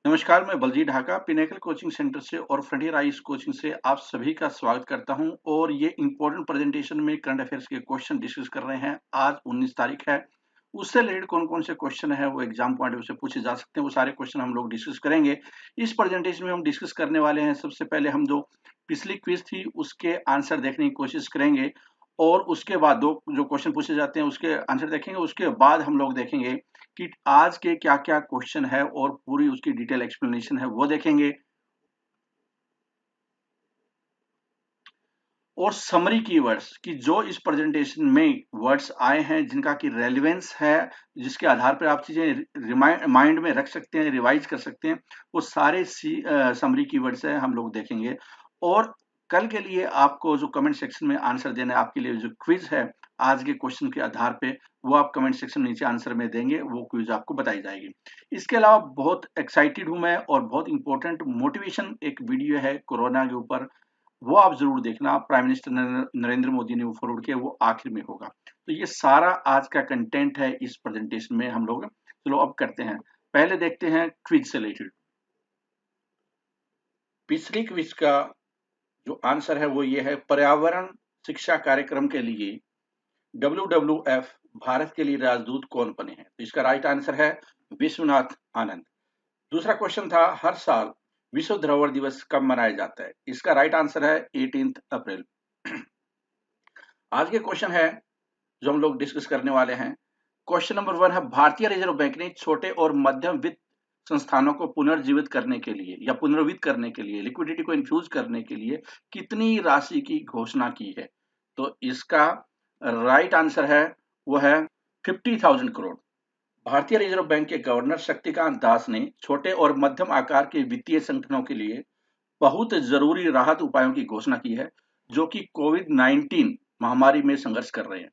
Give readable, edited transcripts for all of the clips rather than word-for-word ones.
नमस्कार, मैं Baljeet Dhaka Pinnacle coaching centre से और फ्रंटियर आईज कोचिंग से आप सभी का स्वागत करता हूं और ये इम्पोर्टेंट प्रेजेंटेशन में करंट अफेयर्स के क्वेश्चन डिस्कस कर रहे हैं। आज 19 तारीख है। उससे रिलेटेड कौन-कौन से क्वेश्चन है वो एग्जाम पॉइंट ऑफ व्यू से पूछे जा सकते हैं, वो सारे क्वेश्चन हम लोग डिस्कस करेंगे। इस प्रेजेंटेशन में हम डिस्कस करने वाले हैं, सबसे पहले हम जो पिछली क्विज थी उसके आंसर देखने की कोशिश करेंगे और उसके बाद दो जो क्वेश्चन पूछे जाते हैं उसके आंसर देखेंगे। उसके बाद हम लोग देखेंगे कि आज के क्या-क्या क्वेश्चन है और पूरी उसकी डिटेल एक्सप्लेनेशन है वो देखेंगे। और समरी कीवर्ड्स कि जो इस प्रेजेंटेशन में वर्ड्स आए हैं जिनका कि रेलेवेंस है, जिसके आधार पर आप चीजें माइंड में रख सकते हैं, रिवाइज कर सकते हैं, वो सारे समरी कीवर्ड्स है हम लोग देखेंगे। और कल के लिए आपको जो कमेंट सेक्शन में आंसर देना है, आपके लिए जो क्विज है आज के क्वेश्चन के आधार पे, वो आप कमेंट सेक्शन में नीचे आंसर में देंगे, वो क्विज आपको बताई जाएगी। इसके अलावा बहुत एक्साइटेड हूं मैं और बहुत इंपॉर्टेंट मोटिवेशन एक वीडियो है कोरोना के ऊपर, वो आप जरूर देखना। प्राइम मिनिस्टर नरेंद्र मोदी ने वो फॉरवर्ड किया, वो आखिर में होगा। तो ये सारा आज का कंटेंट है इस प्रेजेंटेशन में हम लोग। चलो अब करते हैं, पहले देखते हैं क्विज से रिलेटेड। पिछली क्विज का जो आंसर है वो ये है, पर्यावरण शिक्षा कार्यक्रम के लिए WWF भारत के लिए राजदूत कौन बने हैं? तो इसका राइट आंसर है विश्वनाथ आनंद। दूसरा क्वेश्चन था, हर साल विश्व धरोहर दिवस कब मनाया जाता है? इसका राइट आंसर है 18 अप्रैल। आज के क्वेश्चन है जो हम लोग डिस्कस करने वाले हैं। क्वेश्चन नंबर 1 है, भारतीय रिजर्व बैंक ने छोटे और मध्यम वित्त संस्थानों को पुनर्जीवित करने के लिए या पुनर्वित्त करने के लिए, लिक्विडिटी को इन्फ्यूज करने के लिए कितनी राशि की घोषणा की है? तो इसका राइट आंसर है वो है 50,000 करोड़। भारतीय रिजर्व बैंक के गवर्नर शक्तिकांत दास ने छोटे और मध्यम आकार के वित्तीय संगठनों के लिए बहुत जरूरी राहत उपायों की घोषणा की है, जो कि कोविड-19 महामारी में संघर्ष कर रहे हैं।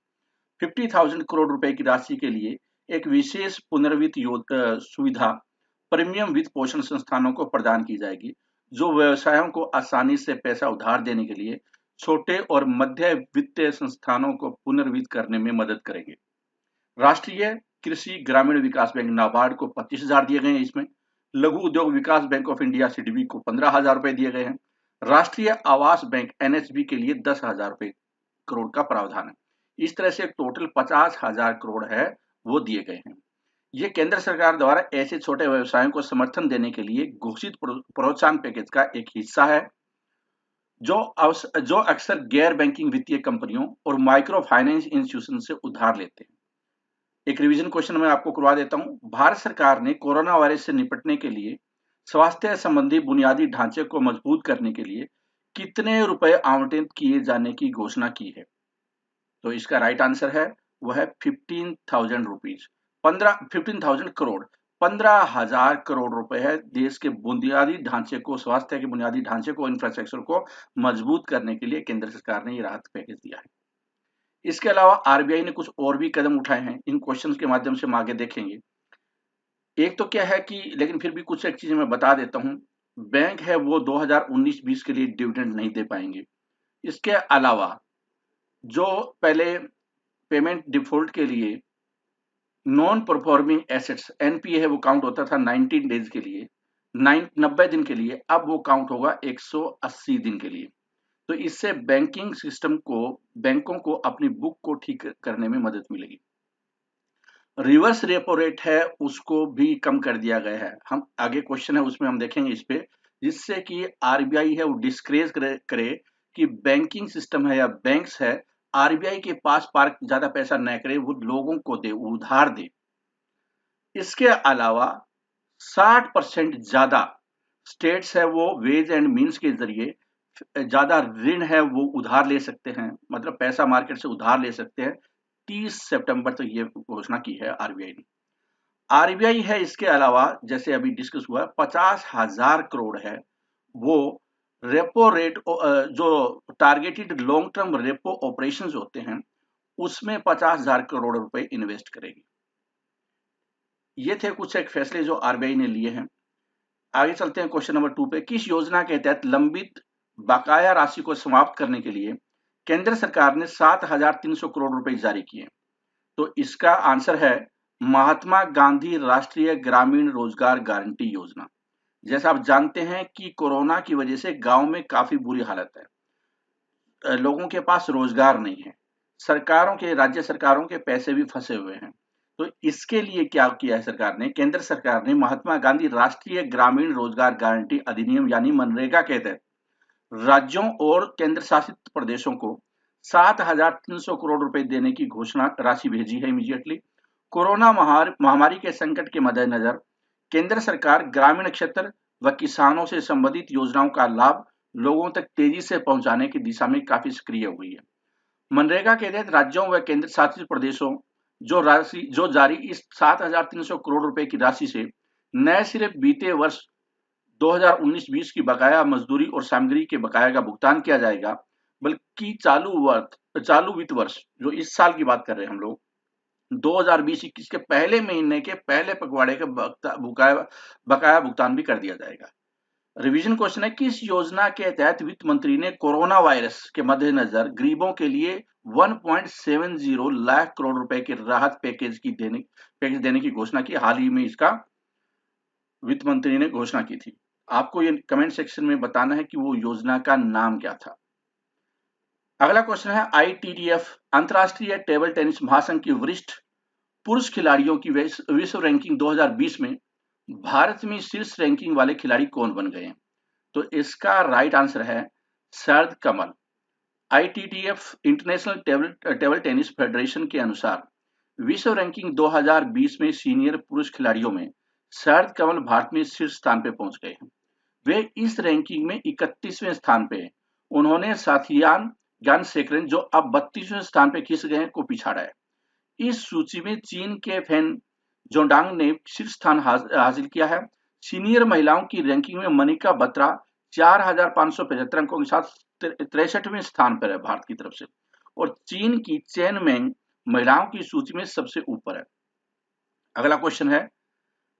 50,000 करोड़ रुपए की राशि के लिए एक विशेष पुनर्वित्त सुविधा प्रीमियम वित्त पोषण संस्थानों को प्रदान की जाएगी, जो व्यवसायों को आसानी से पैसा उधार देने के लिए छोटे और मध्य वित्तीय संस्थानों को पुनर्वित्त करने में मदद करेंगे। राष्ट्रीय कृषि ग्रामीण विकास बैंक नाबार्ड को 25,000 दिए गए हैं। इसमें लघु उद्योग विकास बैंक ऑफ इंडिया सीडीबी को 15,000 रुपए दिए गए हैं। राष्ट्रीय आवास बैंक एनएचबी के लिए 10,000 रुपए करोड़ का प्रावधान है। इस तरह से टोटल 50,000 करोड़ है वो दिए गए हैं। ये केंद्र सरकार द्वारा ऐसे छोटे व्यवसायों को समर्थन देने के लिए घोषित प्रोत्साहन पैकेज का एक हिस्सा है, जो अक्सर गैर बैंकिंग वित्तीय कंपनियों और माइक्रो फाइनेंस इंस्टीट्यूशन से उधार लेते हैं। एक रिवीजन क्वेश्चन मैं आपको करवा देता हूं। भारत सरकार ने कोरोना वायरस से निपटने के लिए स्वास्थ्य संबंधी बुनियादी ढांचे को मजबूत करने के लिए कितने रुपए आवंटित किए जाने की घोषणा की है? तो इसका राइट आंसर है वह है 15,000 रुपीज। 15,000 करोड़, 15,000 करोड़ रुपए है देश के बुनियादी ढांचे को, स्वास्थ्य के बुनियादी ढांचे को, इंफ्रास्ट्रक्चर को मजबूत करने के लिए केंद्र सरकार ने ये राहत पैकेज दिया है। इसके अलावा आरबीआई ने कुछ और भी कदम उठाए हैं, इन क्वेश्चंस के माध्यम से हम आगे देखेंगे। एक तो क्या है कि, लेकिन फिर भी कुछ एक चीजें मैं बता देता हूं। बैंक है वो 2019-20 के लिए डिविडेंड नहीं दे पाएंगे। इसके अलावा जो पहले पेमेंट डिफॉल्ट के लिए नॉन परफॉर्मिंग एसेट्स एनपीए है वो काउंट होता था 19 डेज के लिए, 90 दिन के लिए, अब वो काउंट होगा 180 दिन के लिए। तो इससे बैंकिंग सिस्टम को, बैंकों को अपनी बुक को ठीक करने में मदद मिलेगी। रिवर्स रेपो रेट है उसको भी कम कर दिया गया है। हम आगे क्वेश्चन है उसमें हम देखेंगे इस पे, जिससे कि आरबीआई है वो डिस्करेज करे कि बैंकिंग सिस्टम है या बैंक्स है आरबीआई के पास पार्क ज्यादा पैसा न करे, वो लोगों को दे, उधार दे। इसके अलावा 60% ज्यादा स्टेट्स है वो वेज एंड मीन्स के जरिए ज्यादा ऋण है वो उधार ले सकते हैं, मतलब पैसा मार्केट से उधार ले सकते हैं। 30 सितंबर तक ये घोषणा की है आरबीआई ने। आरबीआई है इसके अलावा जैसे अभी डिस्कस हुआ 50,000 करोड़ है वो रेपो रेट, जो targeted long term repo operation होते हैं उसमें 50,000 करोड़ रुपए इन्वेस्ट करेगी। ये थे कुछ एक फैसले जो आरबीआई ने लिए हैं। आगे चलते हैं क्वेश्चन नंबर 2 पे। किस योजना के तहत लंबित बकाया राशि को समाप्त करने के लिए केंद्र सरकार ने 7,300 करोड़ रुपए जारी किए? तो इसका आंसर है महात्मा गांधी राष्ट्रीय ग्रामीण रोजगार गारंटी योजना। जैसा आप जानते हैं कि कोरोना की वजह से गांव में काफी बुरी हालत है। लोगों के पास रोजगार नहीं है, राज्य सरकारों के पैसे भी फंसे हुए हैं। तो इसके लिए क्या किया है सरकार ने? केंद्र सरकार ने महात्मा गांधी राष्ट्रीय ग्रामीण रोजगार गारंटी अधिनियम यानी मनरेगा के तहत राज्यों और केंद्र शासित प्रदेशों को 7,300 करोड़ रुपए देने की घोषणा राशि भेजी है इमीडिएटली। कोरोना महामारी के संकट के मद्देनजर केंद्र सरकार ग्रामीण क्षेत्र व किसानों से संबंधित योजनाओं का लाभ लोगों तक तेजी से पहुंचाने की दिशा में काफी सक्रिय हुई है। मनरेगा के तहत राज्यों व केंद्र शासित प्रदेशों जो जारी इस 7,300 करोड़ रुपए की राशि से न सिर्फ बीते वर्ष 2019-20 की बकाया मजदूरी और सामग्री के बकाया का भुगतान किया जाएगा, बल्कि चालू वित्त वर्ष जो इस साल की बात कर रहे हैं हम लोग 2020-21 के पहले महीने के पहले पखवाड़े का बकाया भुगतान भी कर दिया जाएगा। रिवीजन क्वेश्चन है, किस योजना के तहत वित्त मंत्री ने कोरोना वायरस के मद्देनजर गरीबों के लिए 1.70 लाख करोड़ रुपए के राहत पैकेज देने की घोषणा की? हाल ही में इसका वित्त मंत्री ने घोषणा की थी। आपको ये कमेंट सेक्शन में बताना है कि वो योजना का नाम क्या था। अगला क्वेश्चन है, ITTF अंतरराष्ट्रीय टेबल टेनिस महासंघ की वरिष्ठ पुरुष खिलाड़ियों की विश्व रैंकिंग 2020 में भारत में शीर्ष रैंकिंग वाले खिलाड़ी कौन बन गए हैं? तो इसका राइट आंसर है शरद कमल। ITTF international table tennis federation के अनुसार विश्व रैंकिंग 2020 में सीनियर पुरुष खिलाड़ियों में शरद कमल भारत में शीर्ष स्थान पर पहुंच गए हैं। वे इस रैंकिंग में 31वें स्थान पे हैं। उन्होंने साथियान ज्ञानशेखरन जो अब 32वें स्थान पे खिसक गए हैं को पिछाड़ा है। इस सूची में चीन के फैन जोडांग ने शीर्ष स्थान हासिल किया है। सीनियर महिलाओं की रैंकिंग में मनिका बत्रा 4,575 अंकों के साथ 63वें स्थान पर है भारत की तरफ से, और चीन की चेन मेंग महिलाओं की सूची में सबसे ऊपर है। अगला क्वेश्चन है,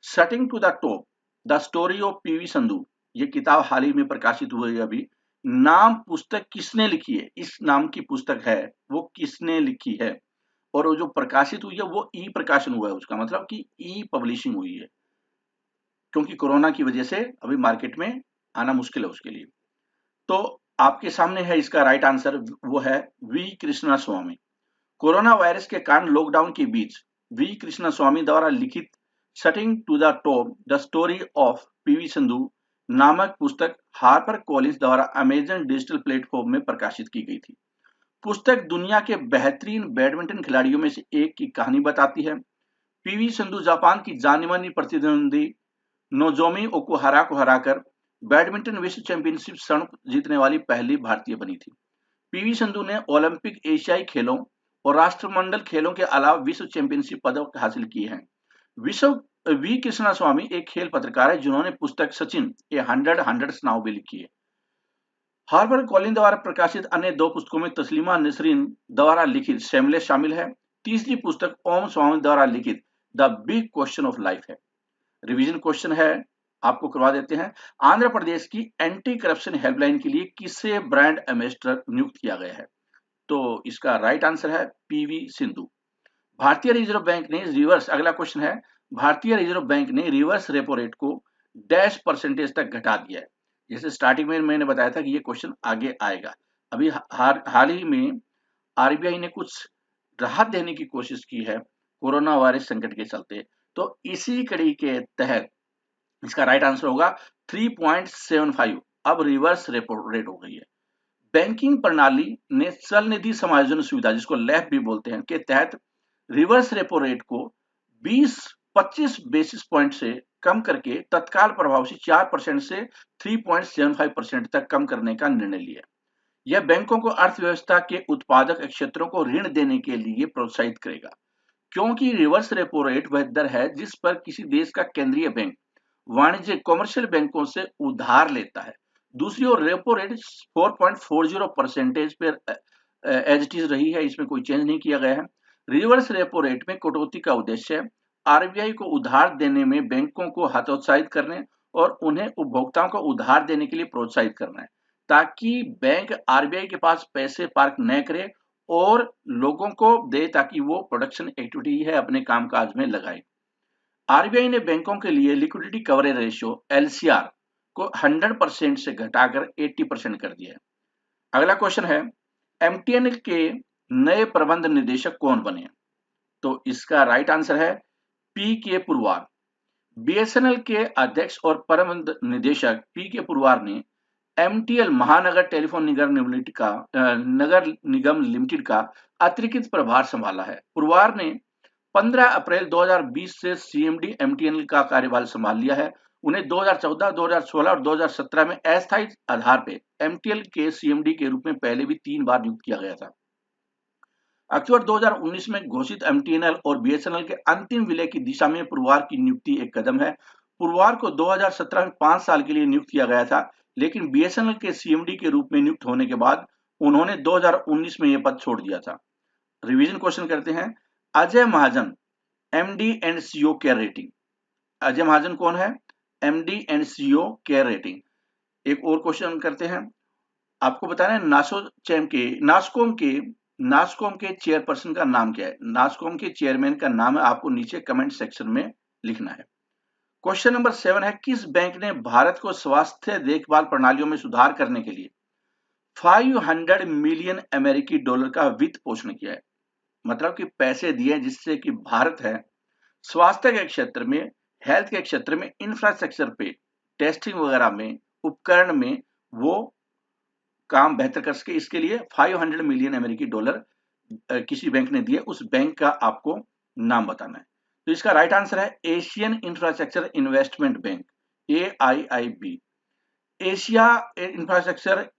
setting to the top the story of PV Sindhu, ये किताब हाल ही में प्रकाशित हुई है अभी। नाम पुस्तक किसने लिखी है? इस नाम की पुस्तक है वो किसने लिखी है? और वो जो प्रकाशित हुई है वो ई प्रकाशन हुआ है, उसका मतलब कि ई पब्लिशिंग हुई है, क्योंकि कोरोना की वजह से अभी मार्केट में आना मुश्किल है उसके लिए। तो आपके सामने है इसका राइट आंसर, वो है V Krishna Swamy. Corona virus के कारण लॉकडाउन के बीच वी कृष्णा स्वामी द्वारा लिखित setting to the top the story of PV Sindhu नामक पुस्तक हार्पर कॉलिंस द्वारा अमेजन डिजिटल प्लेटफॉर्म में प्रकाशित की गई थी। पुस्तक दुनिया के बेहतरीन बैडमिंटन खिलाड़ियों में से एक की कहानी बताती है। PV संधू जापान की जानी मानी प्रतिद्वंदी नोजोमी ओकुहारा को हराकर बैडमिंटन विश्व चैंपियनशिप स्वर्ण जीतने वाली पहली भारतीय बनी थी। PV संधू ने ओलंपिक, एशियाई खेलों और राष्ट्रमंडल खेलों के अलावा विश्व चैंपियनशिप पदक हासिल किए हैं। वी कृष्णा स्वामी एक खेल पत्रकार है जिन्होंने पुस्तक सचिन ए 100 नाव भी लिखी है। हार्पर कॉलिन द्वारा प्रकाशित अन्य दो पुस्तकों में तस्लीमा नसरीन द्वारा लिखित शेमलेस शामिल है। तीसरी पुस्तक ओम स्वामी द्वारा लिखित the big question of life है। रिवीजन क्वेश्चन है, आपको करवा देते हैं। आंध्र प्रदेश की एंटी करप्शन हेल्पलाइन के लिए किसे ब्रांड एम्बेसडर नियुक्त किया गया है? तो इसका राइट आंसर है PV सिंधु। भारतीय रिजर्व बैंक ने रिवर्स, अगला क्वेश्चन है, भारतीय रिजर्व बैंक ने रिवर्स रेपो रेट को डैश परसेंटेज तक घटा दिया है। जैसे स्टार्टिंग में मैंने बताया था कि ये क्वेश्चन आगे आएगा। अभी हाल ही में RBI ने कुछ राहत देने की कोशिश की है कोरोना वायरस संकट के चलते, तो इसी कड़ी के तहत इसका राइट आंसर होगा 3.75। अब रिवर्स रेपो रेट हो गई है। बैंकिंग प्रणाली ने चल निधि समायोजन सुविधा, जिसको लैप भी बोलते हैं, के तहत रिवर्स रेपो रेट को 20-25 बेसिस पॉइंट से कम करके तत्काल प्रभाव से 4% से 3.75% तक कम करने का निर्णय लिया। यह बैंकों को अर्थव्यवस्था के उत्पादक क्षेत्रों को ऋण देने के लिए प्रोत्साहित करेगा, क्योंकि रिवर्स रेपो रेट वह दर है जिस पर किसी देश का केंद्रीय बैंक वाणिज्यिक कॉमर्शियल बैंकों से उधार लेता है। दूसरी ओर रेपो रेट 4.40% पर एज इट इज रही है, इसमें कोई चेंज नहीं किया गया है। रिवर्स रेपो रेट में कटौती का उद्देश्य RBI को उधार देने में बैंकों को हतोत्साहित करने और उन्हें उपभोक्ताओं को उधार देने के लिए प्रोत्साहित करना है, ताकि बैंक RBI के पास पैसे पार्क न करे और लोगों को दे, ताकि वो प्रोडक्शन एक्टिविटी है अपने कामकाज में लगाए। RBI ने बैंकों के लिए लिक्विडिटी कवरेज रेशियो LCR को 100% से घटाकर 80% कर दिया है। अगला क्वेश्चन है, एमटीएनएल के नए प्रबंध निदेशक कौन बने? तो इसका राइट आंसर है पी के पुरवार। बीएसएनएल के अध्यक्ष और प्रबंध निदेशक पी के पुरवार ने एमटीएल महानगर टेलीफोन नगर निगम लिमिटेड का अतिरिक्त प्रभार संभाला है। पुरवार ने 15 अप्रैल 2020 से सीएमडी एमटीएनएल का कार्यभार संभाल लिया है। उन्हें 2014, 2016 और 2017 में अस्थायी आधार पे एमटीएल के सीएमडी के रूप में पहले भी 3 बार नियुक्त किया गया था। अक्टूबर 2019 में घोषित एमटीएनएल और बीएसएनएल के अंतिम विलय की दिशा में पुरवार की नियुक्ति एक कदम है। पुरवार को 2017 में 5 साल के लिए नियुक्त किया गया था, लेकिन बीएसएनएल के सीएमडी के रूप में नियुक्त होने के बाद उन्होंने 2019 में यह पद छोड़ दिया था। रिवीजन क्वेश्चन करते हैं, Ajay Mahajan MD and CEO Care rating. Ajay Mahajan कौन है? MD and CEO Care rating. एक और क्वेश्चन करते हैं, आपको बताना है नासकॉम के चेयरपर्सन का नाम क्या है? नासकॉम के चेयरमैन का नाम है, आपको नीचे कमेंट सेक्शन में लिखना है। क्वेश्चन नंबर 7 है, किस बैंक ने भारत को स्वास्थ्य देखभाल प्रणालियों में सुधार करने के लिए 500 मिलियन अमेरिकी डॉलर का वित्त पोषण किया है? मतलब कि पैसे दिए जिससे कि भारत है स्वास्थ्य के क्षेत्र में, हेल्थ के क्षेत्र में, इंफ्रास्ट्रक्चर पे, टेस्टिंग वगैरह में, उपकरण में वो काम बेहतर कर सके। इसके लिए 500 मिलियन अमेरिकी डॉलर किसी बैंक ने दिए, उस बैंक का आपको नाम बताना है। तो इसका राइट आंसर है Asian infrastructure investment bank, AIIB। Asia infrastructure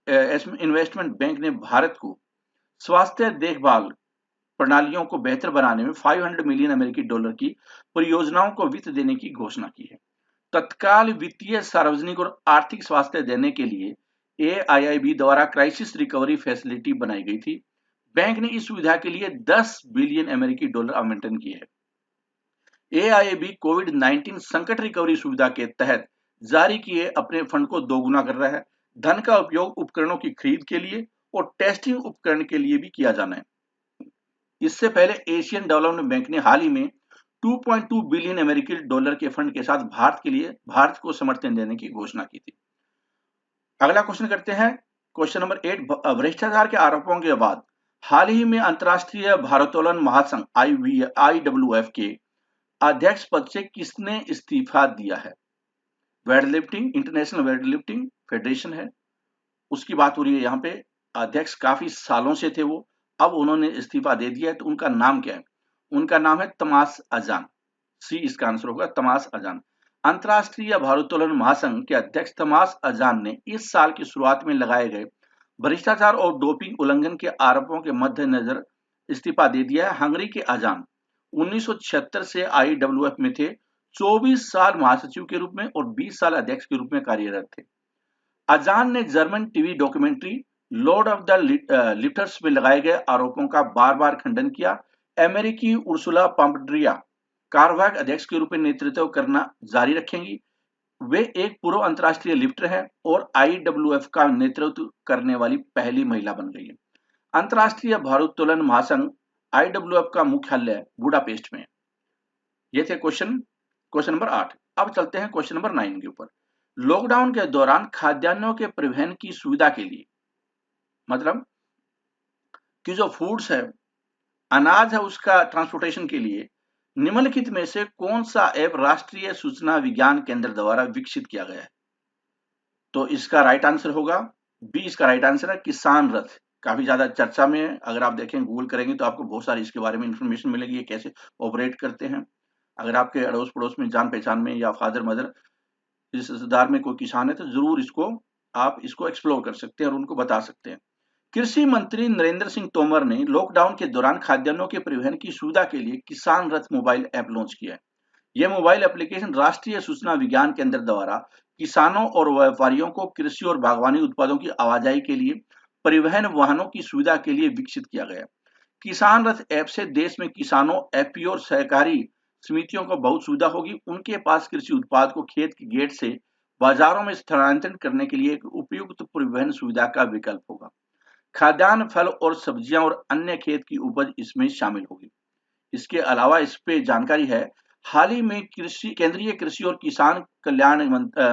investment bank ने भारत को स्वास्थ्य देखभाल प्रणालियों को बेहतर बनाने में 500 मिलियन अमेरिकी डॉलर की परियोजनाओं को वित्त देने की घोषणा की है। तत्काल वित्तीय, सार्वजनिक और आर्थिक स्वास्थ्य देने के लिए AIIB द्वारा क्राइसिस रिकवरी फैसिलिटी बनाई गई थी। बैंक ने इस सुविधा के लिए 10 बिलियन अमेरिकी डॉलर आवंटन किए हैं। AIIB कोविड-19 संकट रिकवरी सुविधा के तहत जारी किए अपने फंड को दोगुना कर रहा है। धन का उपयोग उपकरणों की खरीद के लिए और टेस्टिंग उपकरण के लिए भी किया जाना है। इससे पहले एशियन डेवलपमेंट बैंक ने हाल ही में 2.2 बिलियन अमेरिकी डॉलर के फंड के साथ भारत को समर्थन देने की घोषणा की थी। अगला क्वेश्चन करते हैं, क्वेश्चन नंबर 8, भ्रष्टाचार के आरोपों के बाद हाल ही में अंतर्राष्ट्रीय भारोत्तोलन महासंघ IWF के अध्यक्ष पद से किसने इस्तीफा दिया है? इंटरनेशनल वेट लिफ्टिंग फेडरेशन है, उसकी बात हो रही है यहाँ पे। अध्यक्ष काफी सालों से थे वो, अब उन्होंने इस्तीफा दे दिया है। तो उनका नाम क्या है? उनका नाम है तमास अजान। सी इसका आंसर होगा, तमास अजान। अंतर्राष्ट्रीय भारोत्तोलन महासंघ के अध्यक्ष तमास अजान ने इस साल की शुरुआत में लगाए गए भ्रष्टाचार और डोपिंग उल्लंघन के आरोपों के मद्देनजर इस्तीफा दे दिया है। हंगरी के अजान 1976 से IWF में थे, 24 साल महासचिव के रूप में और 20 साल अध्यक्ष के रूप में कार्यरत थे। अजान ने German TV documentary Lord of the lifters में लगाए गए आरोपों का बार बार खंडन किया। अमेरिकी उर्सुला पॉम्पड्रिया कार्यवाहक अध्यक्ष के रूप में नेतृत्व करना जारी रखेंगी। वे एक पूर्व अंतर्राष्ट्रीय लिफ्टर हैं और IWF का नेतृत्व करने वाली पहली महिला बन गई है। अंतर्राष्ट्रीय भारोत्तोलन महासंघ IWF का मुख्यालय बुडापेस्ट में है। ये थे क्वेश्चन नंबर 8। अब चलते हैं क्वेश्चन नंबर 9 के ऊपर। लॉकडाउन के दौरान खाद्यान्नों के परिवहन की सुविधा के लिए, मतलब कि जो फूड्स है, अनाज है, उसका ट्रांसपोर्टेशन के लिए निम्नलिखित में से कौन सा ऐप राष्ट्रीय सूचना विज्ञान केंद्र द्वारा विकसित किया गया है? तो इसका राइट आंसर होगा बी। इसका राइट आंसर है किसान रथ। काफी ज्यादा चर्चा में है, अगर आप देखें गूगल करेंगे तो आपको बहुत सारी इसके बारे में इंफॉर्मेशन मिलेगी, ये कैसे ऑपरेट करते हैं। अगर आपके अड़ोस पड़ोस में, जान पहचान में या फादर मदर रिश्तेदार में कोई किसान है तो जरूर आप इसको एक्सप्लोर कर सकते हैं और उनको बता सकते हैं। कृषि मंत्री नरेंद्र सिंह तोमर ने लॉकडाउन के दौरान खाद्यान्नों के परिवहन की सुविधा के लिए किसान रथ मोबाइल ऐप लॉन्च किया है। यह मोबाइल एप्लीकेशन राष्ट्रीय सूचना विज्ञान केंद्र द्वारा किसानों और व्यापारियों को कृषि और बागवानी उत्पादों की आवाजाही के लिए परिवहन वाहनों की सुविधा के लिए विकसित किया गया। किसान रथ ऐप से देश में किसानों, FPO और सहकारी समितियों को बहुत सुविधा होगी। उनके पास कृषि उत्पाद को खेत के गेट से बाजारों में स्थानांतरित करने के लिए एक उपयुक्त परिवहन सुविधा का विकल्प होगा। खाद्यान्न, फल और सब्जियां और अन्य खेत की उपज इसमें शामिल होगी। इसके अलावा इस पे जानकारी है, हाल ही में केंद्रीय कृषि और किसान कल्याण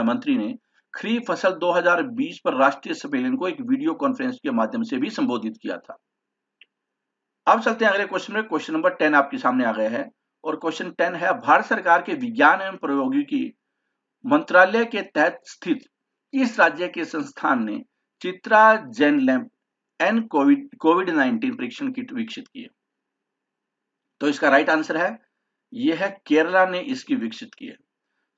मंत्री ने खरीफ फसल 2020 पर राष्ट्रीय सम्मेलन को एक वीडियो कॉन्फ्रेंस के माध्यम से भी संबोधित किया था। अब चलते हैं अगले क्वेश्चन में। क्वेश्चन नंबर 10 आपके सामने आ गया है और क्वेश्चन 10 है, भारत सरकार के विज्ञान एवं प्रौद्योगिकी मंत्रालय के तहत स्थित इस राज्य के संस्थान ने चित्रा जेनलैब एन कोविड-19 परीक्षण किट विकसित की है? तो इसका राइट आंसर है, यह है केरला ने इसकी विकसित की है।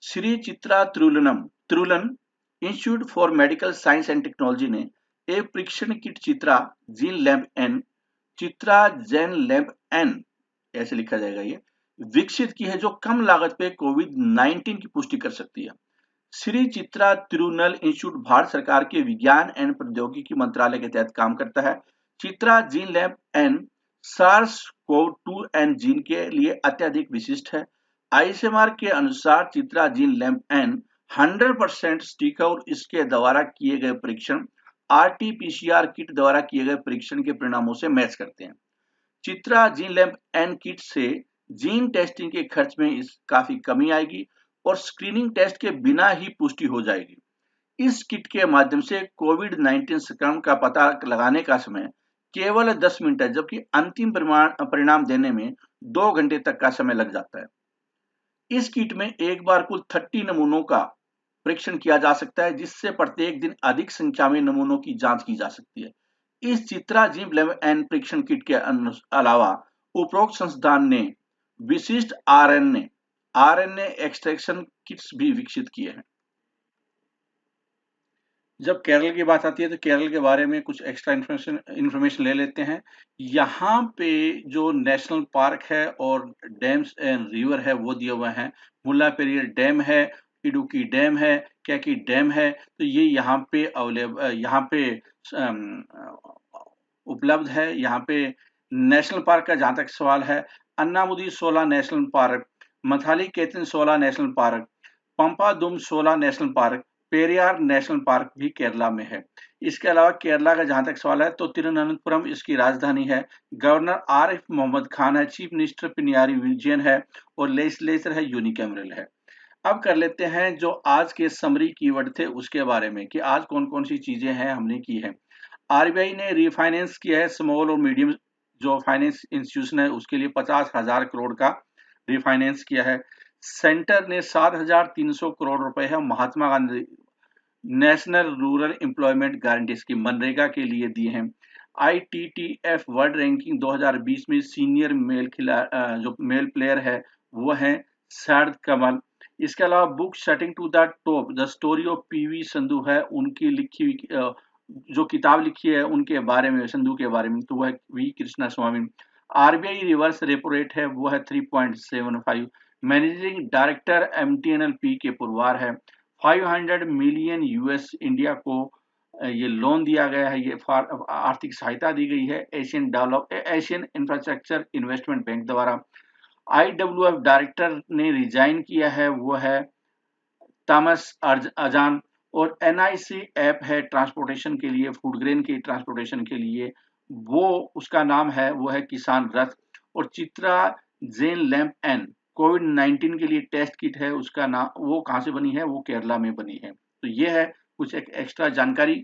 Shri Chitra Tirunal institute for medical science and technology ने एक परीक्षण kit Chitra gene lab N ऐसे लिखा जाएगा ये, विकसित की है, जो कम लागत पे कोविड-19 की पुष्टि कर सकती है। श्री चित्रा तिरुनल इंस्टीट्यूट भारत सरकार के विज्ञान एवं प्रौद्योगिकी मंत्रालय के तहत काम करता है। चित्रा जीन लैब एन सार्स-कोव-2 एन जीन के लिए अत्यधिक विशिष्ट है। आईसीएमआर के अनुसार चित्रा जीन लैब एन 100% सटीक है और इसके द्वारा किए गए परीक्षण आरटी-पीसीआर किट द्वारा किए गए परीक्षण के परिणामों से मैच करते हैं। Chitra gene lab N kit से जीन टेस्टिंग के खर्च में काफी कमी आएगी और स्क्रीनिंग टेस्ट के बिना ही पुष्टि हो जाएगी। इस किट के माध्यम से कोविड-19 संक्रमण का पता लगाने का समय केवल 10 मिनट है, जबकि अंतिम परिणाम देने में 2 घंटे तक का समय लग जाता है। इस किट में एक बार कुल 30 नमूनों का परीक्षण किया जा सकता है, जिससे प्रत्येक दिन अधिक संख्या में नमूनों की जांच की जा सकती है। इस चित्रा जीन लैब एन परीक्षण किट के अलावा उपरोक्त संस्थान ने विशिष्ट आरएनए एक्सट्रैक्शन किट्स भी विकसित किए हैं। जब केरल की बात आती है तो केरल के बारे में कुछ एक्स्ट्रा इंफॉर्मेशन ले लेते हैं। यहाँ पे जो नेशनल पार्क है और डैम्स एंड रिवर है वो दिए हुए हैं। मुल्लापेरियार डैम है, इडुक्की डैम है, कैकी डैम है, तो ये यहाँ पे उपलब्ध है। यहाँ पे नेशनल पार्क का जहाँ तक सवाल है, Anamudi 16 national park, Mathikettan 16 national park, Pampadum 16 national park, Periyar national park भी केरला में है। इसके अलावा केरला का जहां तक सवाल है तो तिरुवनंतपुरम इसकी राजधानी है। गवर्नर आरिफ मोहम्मद खान है, चीफ मिनिस्टर पिनराई विजयन है और लेजिस्लेचर है यूनिकैमरल है। अब कर लेते हैं जो आज के समरी कीवर्ड थे उसके बारे में कि आज कौन कौन सी चीजें हैं हमने की है। आरबीआई ने रीफाइनेंस किया है स्मॉल और मीडियम जो फाइनेंस इंस्टीट्यूशन है उसके लिए 50,000 करोड़ का रीफाइनेंस किया है। सेंटर ने 7,300 करोड़ रुपए है Mahatma Gandhi national rural employment guarantee scheme मनरेगा के लिए दिए हैं। ITTF वर्ल्ड रैंकिंग 2020 में सीनियर जो मेल प्लेयर है वो है शारद कमल। इसके अलावा book setting to the top the story of PV Sindhu है, उनकी लिखी हुई जो किताब लिखी है उनके बारे में, संधू के बारे में, तो वह है V कृष्णा स्वामी। RBI रिवर्स रेपो रेट है वो है 3.75। मैनेजिंग डायरेक्टर MTNL के पुरवार है। 500 मिलियन US इंडिया को ये लोन दिया गया है, ये आर्थिक सहायता दी गई है एशियन इंफ्रास्ट्रक्चर इन्वेस्टमेंट बैंक द्वारा। IWF डायरेक्टर ने रिजाइन किया है वो है थॉमस अजान और NIC ऐप है ट्रांसपोर्टेशन के लिए, फूड ग्रेन की ट्रांसपोर्टेशन के लिए, वो उसका नाम है वो है किसान रथ। और चित्रा जेन लैब एन कोविड-19 के लिए टेस्ट किट है, उसका नाम वो कहाँ से बनी है, वो केरला में बनी है। तो ये है कुछ एक एक्स्ट्रा जानकारी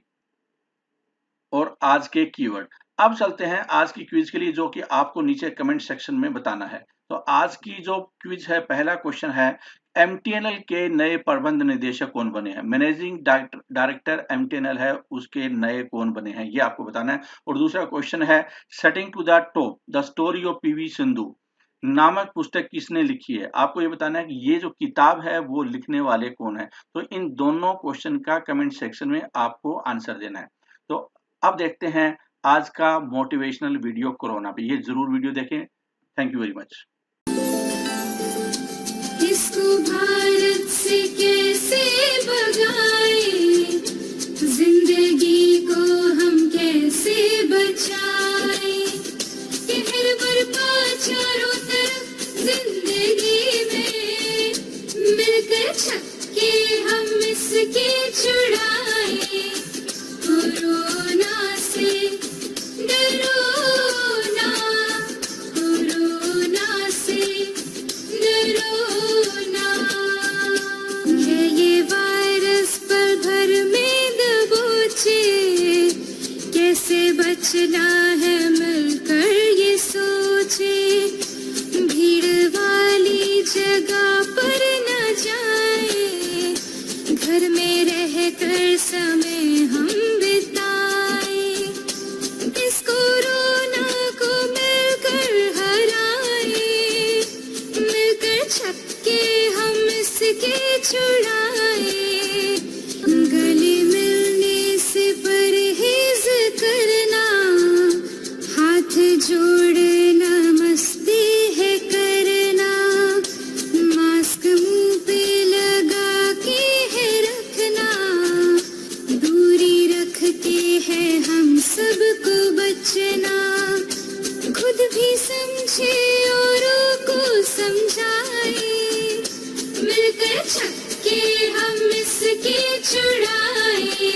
और आज के कीवर्ड। अब चलते हैं आज की क्विज के लिए जो कि आपको नीचे कमेंट सेक्शन में बताना है। तो आज की जो क्विज है, पहला क्वेश्चन है MTNL के नए प्रबंध निदेशक कौन बने हैं। मैनेजिंग डायरेक्टर MTNL है, उसके नए कौन बने हैं ये आपको बताना है। और दूसरा क्वेश्चन है setting to the top the story of PV Sindhu नामक पुस्तक किसने लिखी है, आपको ये बताना है कि ये जो किताब है वो लिखने वाले कौन है। तो इन दोनों क्वेश्चन का कमेंट सेक्शन में आपको आंसर देना है। तो अब देखते हैं आज का मोटिवेशनल वीडियो कोरोना पे, ये जरूर वीडियो देखें। Thank you very much. इसको भारत से कैसे भगाए, जिंदगी को हम कैसे बचाए, कहर बरपा चारों तरफ जिंदगी में, मिलकर छक्के हम इसके छुड़ाए, कोरोना से डरो ना, कोरोना से डरो ना। बचना है मिलकर ये सोचे, भीड़ वाली जगह पर न जाए, घर में रहकर समय हम बिताए, इस कोरोना को मिलकर हराए, मिलकर छक्के हम इसके छुड़ाए, गले मिलने से परहेज करना, हाथ जोड़ना मस्ती है करना, मास्क मुंह पे लगा के है रखना, दूरी रख के है हम सबको बचना, खुद भी समझे औरों को समझाए, मिलकर छक्के हम इसके छुड़ाए।